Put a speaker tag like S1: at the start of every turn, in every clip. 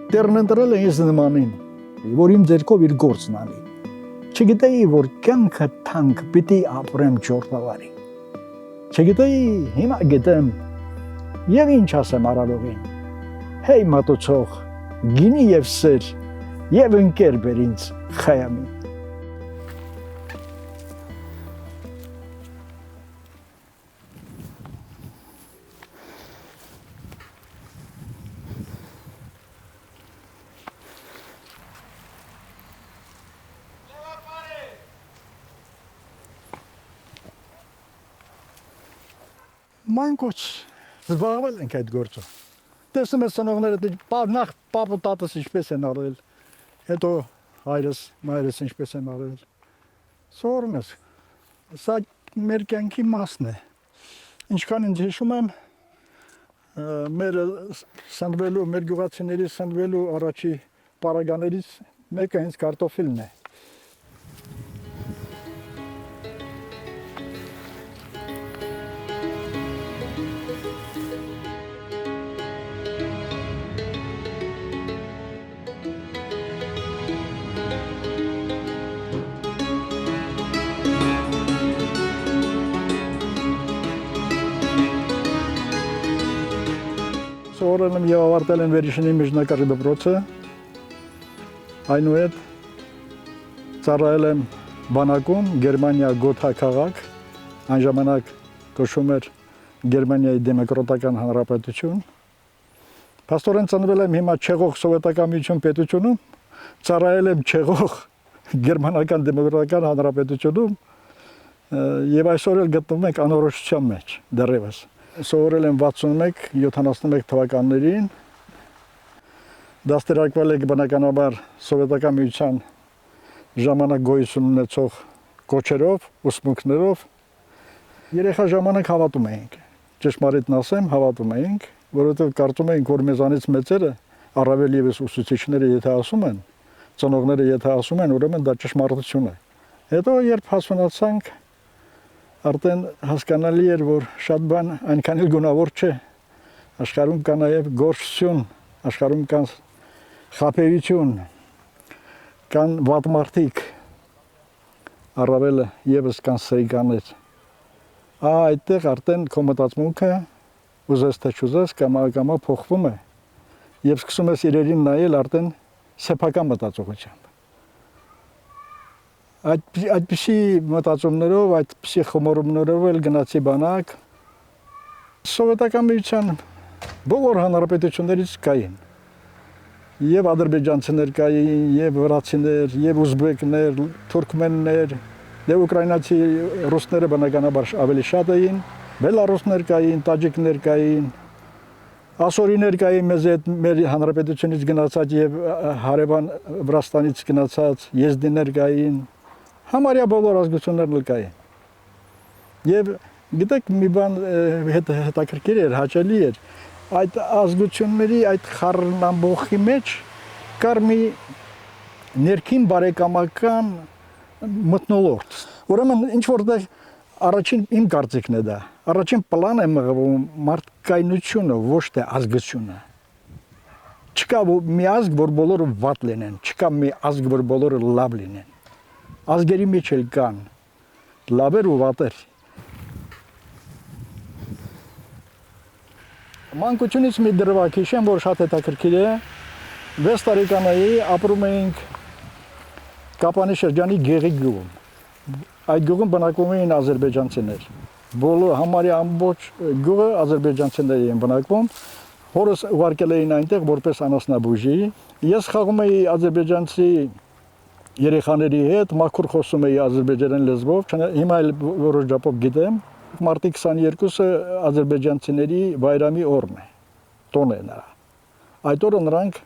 S1: Տերն ընտրել է ինձ նմանին, որ իմ ձեռքով իր գործն անի։ Չգիտեի, որ կյանքը թանկ պիտի ապրեմ ճորտավարի։ Չգիտեի, հիմա գիտեմ, եւ ինչ ասեմ արարողին։ Հեյ մատուցող, գինի եւ սեր, եւ ընկեր բեր ինձ խայամի։ Մանկոց զբաղվել ենք այդ գործով։ Տեսնում ես ծնողները նախ պապ ու տատս ինչպես են արել, հետո հայրս, մայրս ինչպես են արել։ Սովորում ես։ Սա մեր կյանքի մասն է։ Ինչքան ինձ հիշում եմ, մեր գյուղացիների սնվելու առաջի պարագաներից մեկը հենց կարտոֆիլն է։ Սովորել եմ և ավարտել եմ Վերիշինի միջնակարգ դպրոցը, այնուհետ ծառայել եմ բանակում Գերմանիա Գոթա քաղաք, այն ժամանակ կոչվում էր Գերմանիայի Դեմոկրատական Հանրապետություն։ Փաստորեն ծնվել եմ հիմա Չեխող Սովետական Միություն պետությունում, ծառայել եմ Չեխող Գերմանական Դեմոկրատական Հանրապետությունում և այսօր էլ գտնվում ենք անորոշության մեջ դեռևս։ Սովորել եմ 61-71 թվականներին, դաստիարակվել եք բնականաբար Սովետական Միության ժամանակ գոյություն ունեցող կոչերով, ուսմունքներով։ Երեխա ժամանակ հավատում էինք, ճշմարիտն ասեմ, հավատում էինք, որովհետև կարծում էինք, որ մեզանից մեծերը, առավել ևս ուսուցիչները եթե ասում են, ծնողները եթե ասում են, ուրեմն դա ճշմարտություն է։ Հետո երբ հասունացանք, արդեն հասկանալի էր, որ շատ բան այնքան էլ գունավոր չէ, աշխարհում կա նաև գործություն, աշխարհում կա խաբեություն, կան վատ մարդիկ, առավել ևս կան սեյկաներ։ Այդտեղ արդեն քո մտածմունքը ուզես թե չուզես կամա փոխվում է եւ սկսում ես իրերին նայել արդեն սեփական մտածողությամբ։ Այդպիսի մտածումներով, այդպիսի խմորումներով էլ գնացի բանակ։ Սովետական Միության բոլոր հանրապետություններից կային։ Եվ ադրբեջանցիներ կային, եւ վրացիներ, եւ ուզբեկներ, թուրքմեններ, եւ ուկրաինացի ռուսները բնականաբար ավելի շատ էին, բելարուսներ կային, տաջիկներ կային, ասորիներ կային մեզ հետ մեր հանրապետությունից գնացած եւ հարևան Վրաստանից գնացած եզդիներ կային։ Համարյա բոլոր ազգություններն էլ կային։ Եվ գիտեք մի բան հետաքրքիր էր, հաճելի էր, այդ ազգությունների այդ խառնամբոխի մեջ կար մի ներքին բարեկամական մթնոլորտ։ Ուրեմն ինչ որտեղ առաջին իմ կարծիքն է դա, առաջին պլան է մղվում մարդկայնությունը, ոչ թե ազգությունը։ Չկա մի ազգ, որ բոլորը վատ լինեն, չկա մի ազգ, որ բոլորը լավ լինեն։ Ազգերի մեջ էլ կան լավեր ու վատեր։ Մանկությունից մի դրվագ հիշեմ, որ շատ հետաքրքիր է։ 6 տարեկանայի ապրում էինք Կապանի շրջանի Գեղիկ գյուղում։ Այդ գյուղում բնակվում էին ադրբեջանցիներ։ Բոլոր համարյա ամբողջ գյուղը ադրբեջանցիներ էին բնակվում։ Հորս ուղարկել էին այնտեղ որպես անասնաբուժի։ Ես խաղում էի ադրբեջանցի երեխաների հետ, մաքուր խոսում էի ադրբեջանական լեզվով, հիմա էլ որոշ չափով գիտեմ։ Մարտի 22-ը ադրբեջանցիների բայրամի օրն է, տոն է նրա։ Այդ օրը նրանք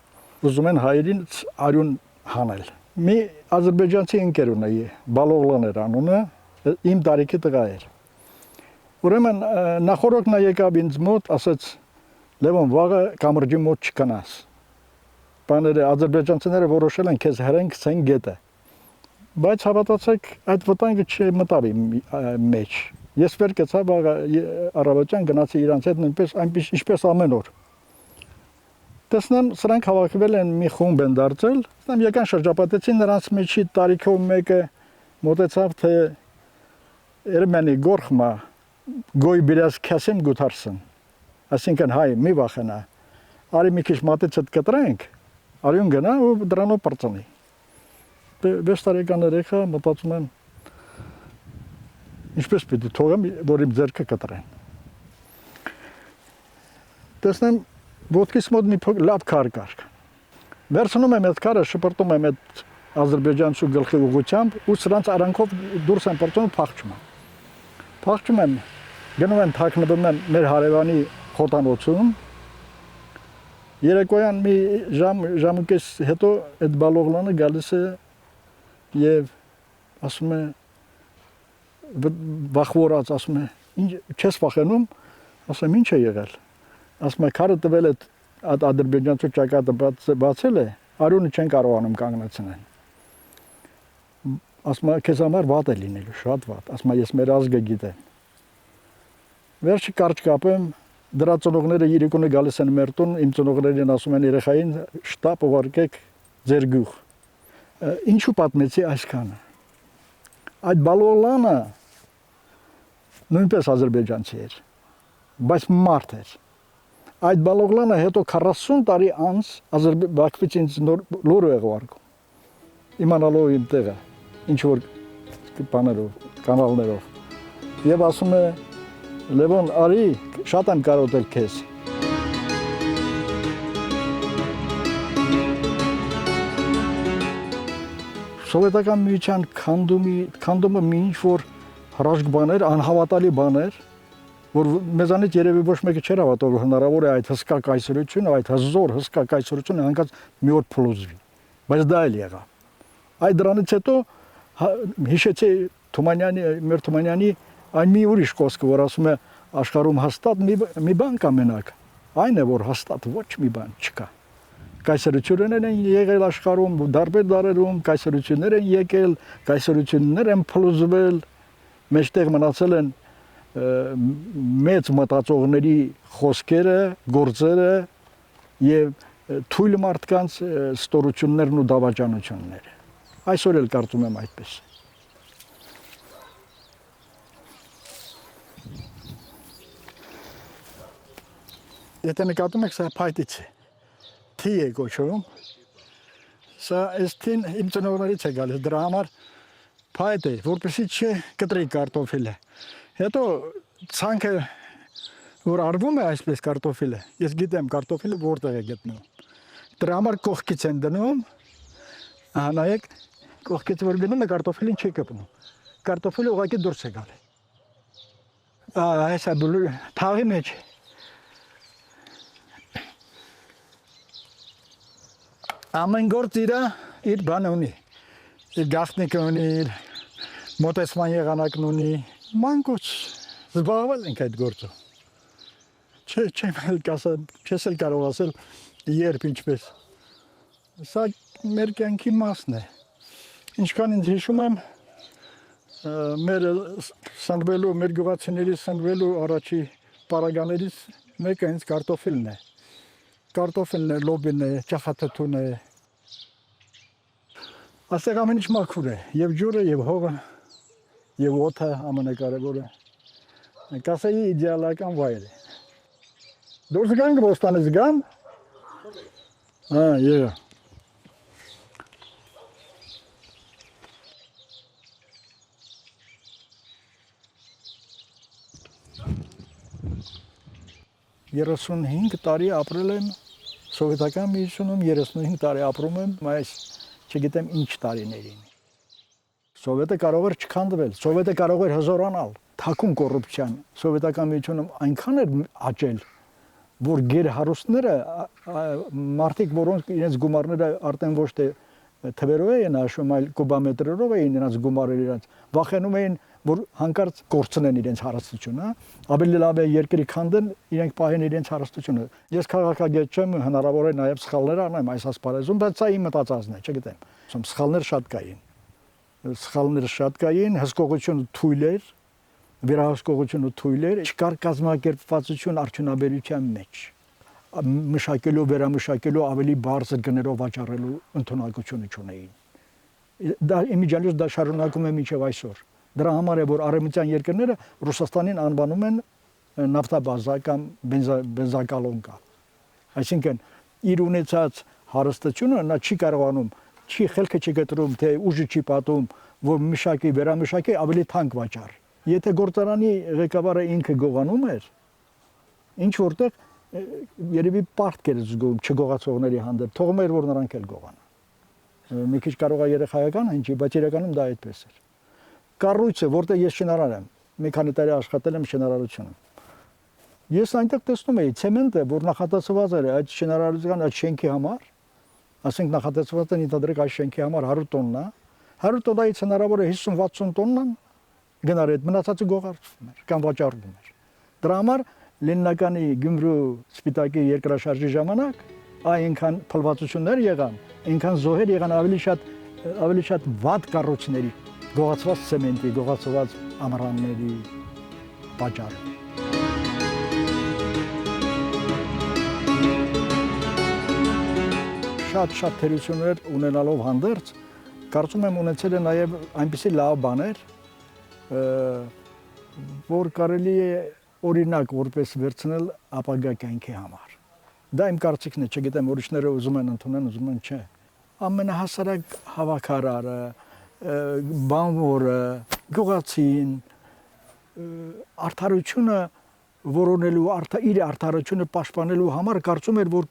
S1: ուզում են հայերին արյուն հանել։ Մի ադրբեջանցի ընկեր ունեի, Բալողլան էր անունը, իմ տարիքի տղա էր։ Ուրեմն նախորդ նա եկավ ինձ մոտ, ասաց. Լևոն, վաղը կամրջի մոտ չգնաս։ Բաները ադրբեջանցիները որոշել են քեզ հրենք ցեն գետը։ Բայց հավատացեք, այդ վտանգը չմտավ իմ մեջ։ Ես վեր կեցա վաղը առավոտյան գնացի իրանց հետ նույնպես այնպես ինչպես ամեն օր։ Տեսնեմ սրանք հավաքվել են մի խումբ են դարձել, տեսնեմ եկան շրջապատեցին նրանց մեջի տարիքով մեկը մոտեցավ թե Երմենի գորխմա գոյ բիրած քասեմ գութարսն։ Այսինքն հայ մի վախենա։ Արի մի քիչ մատեցդ կտրենք, արյուն գնա ու դրանով բրծնի։ 6 տարեկան երեխա մտածում եմ ինչպես պիտի թողեմ, որ իմ ձեռքը կտրեն։ Տեսնեմ ոտքիս մոտ մի լավ քար կար։ Վերցնում եմ այդ քարը, շպրտում եմ այդ ադրբեջանցու գլխի ուղղությամբ ու սրանց արանքով դուրս եմ պրծում փախչում եմ։ Փախչում եմ, գնում եմ թաքնվում եմ մեր հարևանի խոտանոցում։ Երեկոյան մի ժամուկես հետո այդ բալողլանը գալիս է եւ ասում է վախվորած ասում է ինչ չես վախենում, ասում ինչ է եղել։ Ասում է քարը տվել է ադրբեջանցու ճակատը բացել է, արյունը չեն կարողանում կանգնեցնել։ Ասում է քեզ համար վատ է լինելու, շատ վատ։ Ասում է ես մեր ազգը գիտեմ։ Վերջի կարճ կապեմ, դրա ծնողները երեկոն գալիս են մեր տուն, իմ ծնողներն ասում են երեխային շտապ ուղարկեք ձեր գյուղ։ Ինչու պատմեցի այսքանը։ Այդ բալոլանը նույնպես ադրբեջանցի էր, բայց մարդ էր։ Այդ բալողլանը հետո 40 տարի անց Բաքվից ինձ լուր է ուղարկում։ Իմանալով իմ տեղը, ինչ որ բաներով, կանալներով։ Եվ ասում է Լևոն, արի, շատ եմ կարոտել քեզ։ Սովետական միության քանդումը մի ինչ որ հրաշք բաներ, անհավատալի բաներ, որ մեզանից երևի ոչ մեկը չէր հավատալ, որ հնարավոր է այդ հսկա կայսրությունը, այդ հզոր հսկա կայսրությունը հանկարծ մի օր փլուզվի։ Բայց դա էլ եղավ։ Այդ դրանից հետո հիշեցի մեր Թումանյանի այն մի ուրիշ խոսքը, որ ասում է աշխարհում հաստատ մի բան կա մենակ, այն է որ հաստատ ոչ մի բան չկա։ Կայսրություններ են եղել աշխարհում, դարբեր դարերում կայսրություններ են եկել, կայսրություններ են փլուզվել, մեջտեղ մնացել են մեծ մտածողների խոսքերը, գործերը եւ թույլ մարդկանց ստորություններն ու դավաճանությունները։ Այսօր էլ կարծում եմ այդպես։ Եթե նկատում եք, սա փայտից է։ Թի է կոչվում։ Սա այս թին իմ ծնողներից է գալիս, դրա համար փայտ է, որպեսզի չկտրի կարտոֆիլը։ Հետո ցանքը որ արվում է այսպես կարտոֆիլը, ես գիտեմ կարտոֆիլը որտեղ է գտնվում։ Դրա համար կողքից են դնում, նայեք, կողքից որ դնում է կարտոֆիլին չի կպնում։ Կարտոֆիլը ուղղակի դուրս է գալի։ Այսա թաղի մեջ։ Ամեն գործ իր բանը ունի։ Իր գաղտնիքը ունի, իր մոտեցման եղանակն ունի։ Մանկուց զբաղվել ենք այդ գործով։ Չեմ էլ կասել, չես էլ կարող ասել երբ ինչպես։ Սա մեր կյանքի մասն է։ Ինչքան ինձ հիշում եմ, մեր սնվելու, մեր գյուղացիների սնվելու առաջի պարագաներից մեկը հենց կարտոֆիլն է։ Կարտոֆիլն է, լոբին է, ճախաթթուն է։ Այստեղ ամեն ինչ մաքուր է, եւ ջուրը, եւ հողը, եւ օդը ամենակարևորը։ Կասեի իդեալական վայր է։ Դուրս գանք ոստանից գամ։ Yeah. Երեսունհինգ տարի ապրել եմ սովետական միությունում, 35 տարի ապրում եմ, այս չգիտեմ ինչ տարիներին։ Սովետը կարող էր չքանդվել, Սովետը կարող էր հզորանալ, թաքուն կոռուպցիան սովետական միությունում այնքան էր աճել, որ գերհարուստները, մարդիկ, որոնք իրենց գումարները արդեն ոչ թե թվերով էին հաշվում, այլ կուբամետրերով էին իրենց գումարները իրենց, վախենում էին, որ հանկարծ կորցնեն իրենց հարստությունը, ավելի լավ է երկրի քանդեն, իրենք պահեն իրենց հարստությունը։ Ես քաղաքագետ չեմ, հնարավոր է նաև սխալներ անեմ այս ասպարեզում, բայց սա իմ մտածածն է, չգիտեմ։ Սխալներ շատ կային, հսկողությունը թույլ էր, վերահսկողությունը թույլ էր, չկար կազմակերպվածություն արդյունաբերության մեջ։ մշակելու, վերամշակելու ավելի բարձր գներով վաճառելու ընդունակությունը չունեին։ Դա իմիջիալից դա շարունակում է մինչև այսօր։ Դրա համար է որ արևմտյան երկրները Ռուսաստանին անվանում են նավթաբազա կամ բենզակալոնկա։ Այսինքն իր ունեցած հարստությունը նա չի կարողանում, չի խելքը չի գտրում, թե ուժը չի պատում, որ մշակի, վերամշակի ավելի թանկ վաճառ։ Եթե գործարանի ղեկավարը ինքը գողանում էր, ինչ որտեղ երևի պարտք էր զգում չգողացողների հանդեպ, թողում էր որ նրանք էլ գողանան։ Մի քիչ կարող է երեխայական հնչի, բայց իրականում դա այդպես էր։ Կառույցը, որտեղ ես շինարար եմ, մի քանի տարի աշխատել եմ շինարարությունում։ Ես այնտեղ տեսնում էի ցեմենտը, որ նախատեսված էր այդ շինարարության այդ շենքի համար, ասենք նախատեսված են ընդհանրեք այդ շենքի համար 100 տոննա, 100 տոննայից հնարավոր է 50-60 տոննան գնար այդ մնացածը գողացվում էր կամ վաճառվում էր։ Դրա համար Լենինականի Գյումրու Սպիտակի երկրաշարժի ժամանակ այնքան փլվածություններ եղան, այնքան զոհեր եղան ավելի շատ վատ կառույցների, գողացված ցեմենտի, գողացված ամռանների պատճառ։ Շատ թերություններ ունենալով հանդերձ, կարծում եմ ունեցել է նաև այնպիսի լավ բաներ, որ կարելի է օրինակ որպես վերցնել ապագա կյանքի համար։ Դա իմ կարծիքն է, չգիտեմ ուրիշները ուզում են ընդունեն, ուզում են չէ։ Ամենահասարակ հավաքարարը, բանվորը, գյուղացին արդարությունը որոնելու, իր արդարությունը պաշտպանելու համար կարծում էր, որ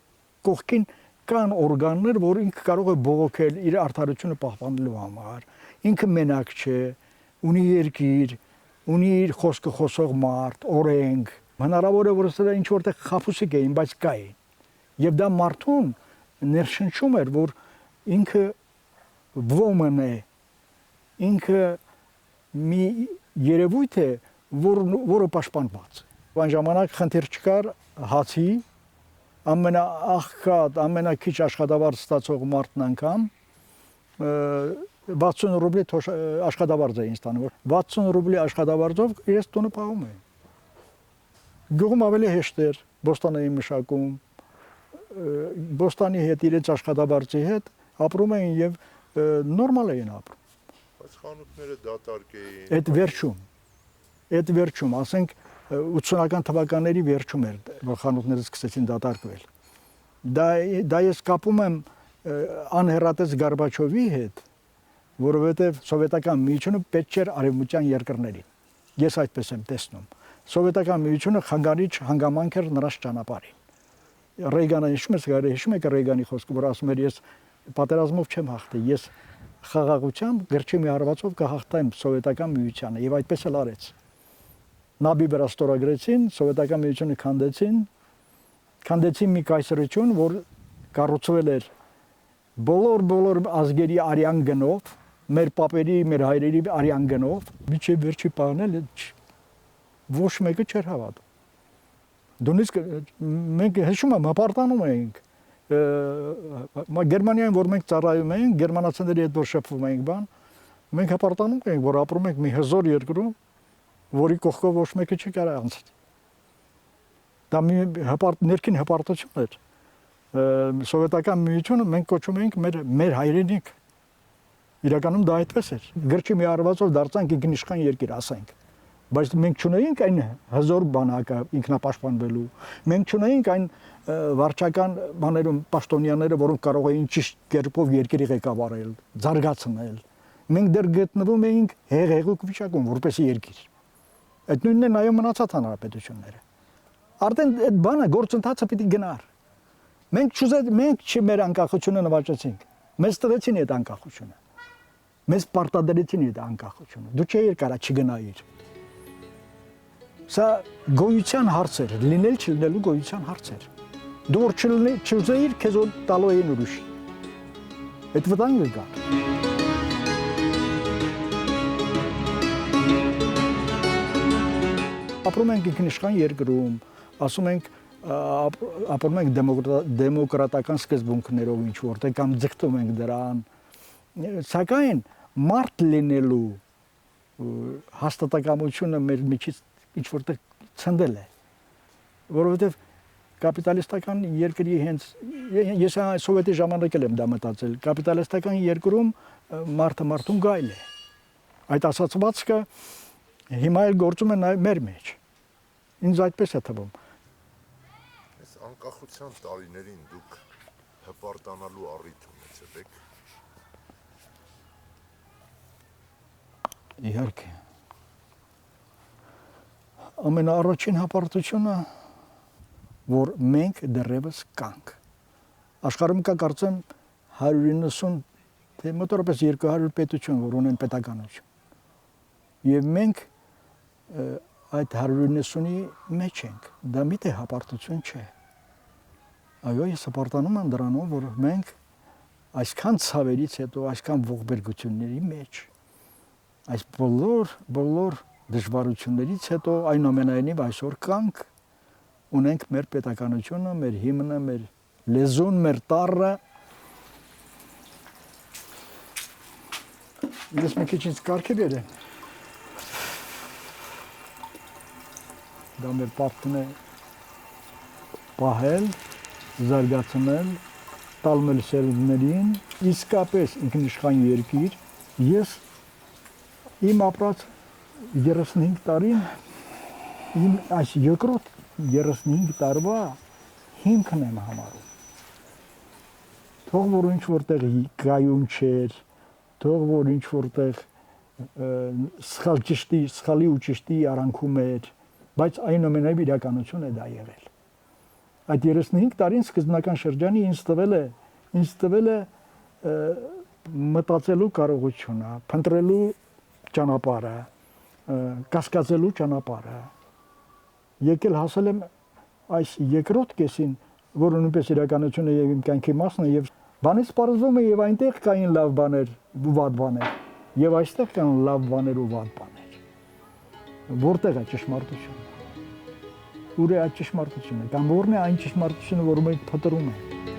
S1: կողքին կան օրգաններ, որ ինքը կարող է բողոքել իր արդարությունը պահպանելու համար։ Ինքը մենակ չէ, ունի երկիր, ունի իր խոսքը խոսող մարդ, օրենք։ Հնարավոր է որ սա ինչ որտեղ խաբուսիկ էին, բայց կային։ Եվ դա մարդուն ներշնչում էր, որ ինքը woman է, ինքը մի երևույթ է, որը պաշտպանված է։ Այն ժամանակ խնդիր չկար հացի, ամենաաղքատ, ամենաքիչ աշխատավարձ ստացող մարդն անգամ 60 ռուբլի աշխատավարձ էին ստանում, 60 ռուբլի աշխատավարձով իրենց տունը պահում էին։ Գյուղում ավելի հեշտ էր, բոստան էին մշակում, բոստանի հետ իրենց աշխատավարձի հետ ապրում էին եւ նորմալ էին ապրում։
S2: Բայց խանութները դատարկ էին։
S1: Այդ վերջում, ասենք 80-ական թվականների վերջում էր, որ խանութները սկսեցին դատարկվել։ Դա ես կապում եմ անհեռատես Գորբաչովի հետ, որովհետև սովետական միությունը պետք չէր արևմտյան երկրներին։ Ես այդպես եմ տեսնում։ Սովետական միությունը խանգարիչ հանգամանք էր նրանց ճանապարհին։ Ռեյգանը հիշում եք Ռեյգանի խոսքը, որ ասում էր ես պատերազմով չեմ հաղթի, ես խաղաղությամբ գրչի մի հարվածով կհաղթեմ սովետական միությանը եւ այդպես էլ արեց։ Նաբի վրա ստորագրեցին, սովետական միությունը քանդեցին մի կայսրություն, որ կառուցվել էր բոլոր ազգերի արյան գնով, մեր պապերի, մեր հայրերի արյան գնով, միջև վերջի պահն էլ ոչ մեկը չէր հավատում։ Դունից մենք հիշում եմ հպարտանում էինք Գերմանիայում որ մենք ծառայում էինք, գերմանացիների հետ որ շփվում էինք բան, մենք հպարտանում էինք, որ ապրում ենք մի հզոր երկրում, որի կողքով ոչ մեկը չի կարող անցնել։ Դա մի ներքին հպարտություն էր։ Սովետական միությունը մենք կոչում էինք մեր հայրենիք։ Իրականում դա այդպես էր։ Գրչի մի արվածով դարձանք ինքնիշխան երկիր, ասենք։ Բայց մենք չունեինք այն հզոր բանակը ինքնապաշտպանվելու։ Մենք չունեինք այն վարչական բաներում պաշտոնյաները, որոնք կարող էին ճիշտ կերպով երկրի ղեկավարել, զարգացնել։ Մենք դեռ գտնվում էինք հեղեղուկ վիճակում, որպես երկիր։ Այդ նույնն է նայում մնացած հանրապետությունները։ Արդեն այդ բանը գործընթացը պիտի գնար։ Մենք չի մեր անկախությունը նվաճեցինք։ Մեզ տվեցին այդ անկախությունը։ Մեզ պարտադրեցին այդ անկախությունը։ Դու չէիր կարա չգնայիր։ Սա գոյության հարց էր, լինել չլինելու գոյության հարց էր։ Դու որ չուզեիր, քեզ տալու էին ուրիշ։ Այդ վտանգը կա։ Ապրում ենք ինքնիշխան երկրում, ասում ենք ապրում ենք դեմոկրատական սկզբունքներով ինչ որտեղ կամ ձգտում ենք դրան, սակայն մարդ լինելու հաստատակամությունը մեր միջից ինչ որտեղ ցնդել է, որովհետև կապիտալիստական երկրի հենց ես սովետի ժամանակ եմ դա մտածել կապիտալիստական երկրում մարդը մարդուն գայլ է այդ ասացվածքը հիմա էլ գործում է նաև մեր մեջ ինձ այդպես է թվում
S2: Այս անկախության տարիներին դուք հպարտանալու առիթ ունեցել եք
S1: իհարկե ամենաառաջին հպարտությունը որ մենք դեռևս կանք աշխարհում կա կարծեմ 190 թե մոտավորապես 200 պետություն որ ունեն պետականություն եւ մենք այդ 190-ի մեջ ենք դա միտե հպարտություն չէ այո ես հպարտանում եմ դրանով որ մենք այսքան ցավերից հետո այսքան ողբերգությունների մեջ այս բոլոր դժվարություններից հետո այնուամենայնիվ այսօր կանք ունենք մեր պետականությունը, մեր հիմնը, մեր լեզուն, մեր տառը։ Ես մի քիչ ինձ կարգի բերեմ։ Դա մեր պարտքն է պահել, զարգացնել, տալ մեր սերունդներին, իսկապես ինքնիշխան երկիր։ Ես իմ ապրած 35 տարին իմ այս երկրորդ 35 տարվա հիմքն եմ համարում։ Թող որ ինչ որտեղ գայում չէր, թող որ ինչ որտեղ սխալի ու ճիշտի արանքում էր, բայց այնուամենայնիվ իրականություն է դա եղել։ Այդ 35 տարին սկզբնական շրջանի ինձ տվել է մտածելու կարողությունը, փնտրելու ճանապարհը, կասկածելու ճանապարհը։ Եկել հասել եմ այս երկրորդ կեսին, որը նույնպես իրականություն է եւ իմ կյանքի մասն է եւ բանից պարզվում է եւ այնտեղ կային լավ բաներ ու վատ բաներ եւ այստեղ կան լավ բաներ ու վատ բաներ։ Որտեղ է ճշմարտությունը։ Ուր է այդ ճշմարտությունը կամ որն է այն ճշմարտությունը, որ մենք փնտրում ենք։